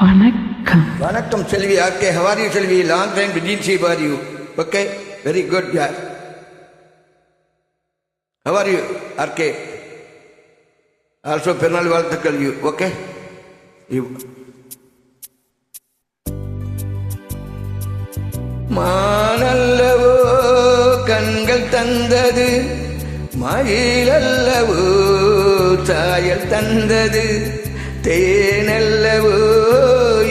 வணக்கம். வணக்கம் செல்வி. Okay, how are you Selvi? Long time didn't see about you. Okay, very good yeah. How are you? Okay. Also பெருநாள் வாழ்த்துக்கள் you. Okay. You. மானல்லவோ கண்கள் தந்தது, மயிலல்லவோ சாயல் தந்தது, தேனல்லவோ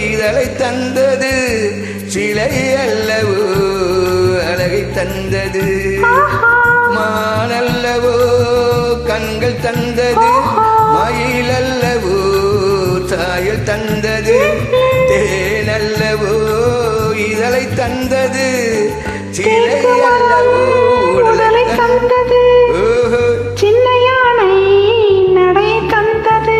இதழை தந்தது, சிலை அல்லவோ அழகை தந்தது. மானல்லவோ கண்கள் தந்தது, மயிலல்லவோ சாயல் தந்தது, தேனல்லவோ இதழை தந்தது, சிலை அல்லவோ உடலை தந்தது, சின்ன யானை நடை தந்தது,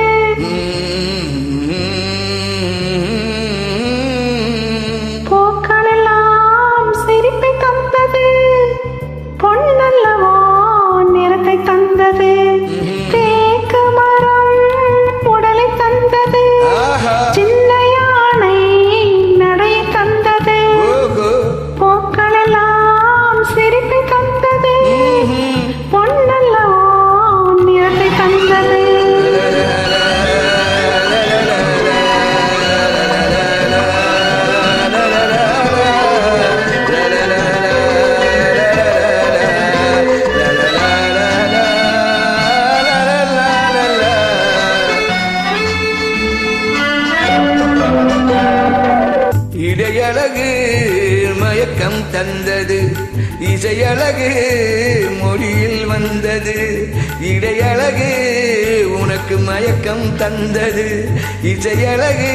பூக்களெல்லாம் சிரிப்பை தந்தது, பொன்னல்லவோ நிறத்தை தந்தது, தேக்கு மரம் உடலை தந்தது, சின்ன யானை நடை தந்தது, பூக்களெல்லாம் சிரிப்பை தந்தது, பொன்னல்லவோ நிறத்தை தந்தது. இடையழகு மயக்கம் தந்தது, இசையழகு மொழியில் வந்தது. இடையழகு உனக்கு மயக்கம் தந்தது, இசையழகு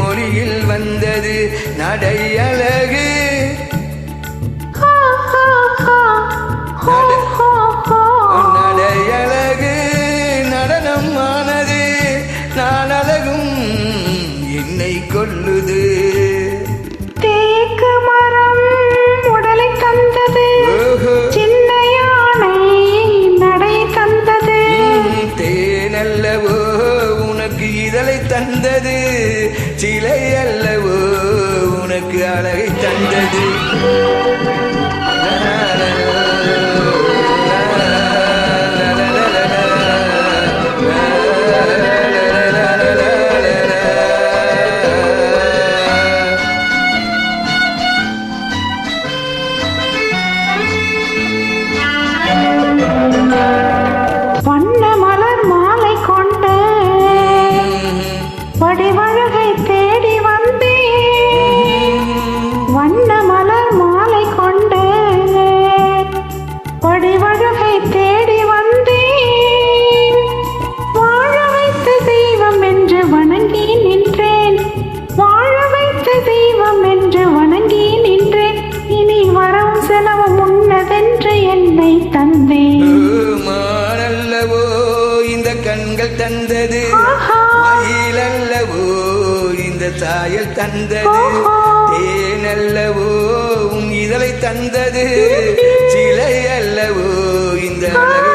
மொழியில் வந்தது. நடையழகு நடையழகு நடனம் ஆனது, நான் அழகும் என்னை கொல்லுது. தேக்கு மரம் உடலை தந்தது, சின்ன யானை நடை தந்தது, தேனல்லவோ உனக்கு இதழை தந்தது, சிலை அல்லவோ உனக்கு அழகை தந்தது. வண்ண மலர் மாலை கொண்டு வடிவழகை தேடி வந்தேன், வண்ண மலர் மாலை கொண்டு வடிவழகை தேடி வந்தேன், வாழ வைத்த தெய்வம் என்று வணங்கி நின்றேன், வாழ வைத்த தெய்வம் என்று வணங்கி நின்றேன், இனி வரவும் செலவும் உன்னதென்று என்னை தந்தேன். மானல்லவோ இந்த கண்கள் தந்தது, மயிலல்லவோ இந்த சாயல் தந்தது, தேனல்லவோ உன் இதழை தந்தது, சிலை அல்லவோ இந்த அழகை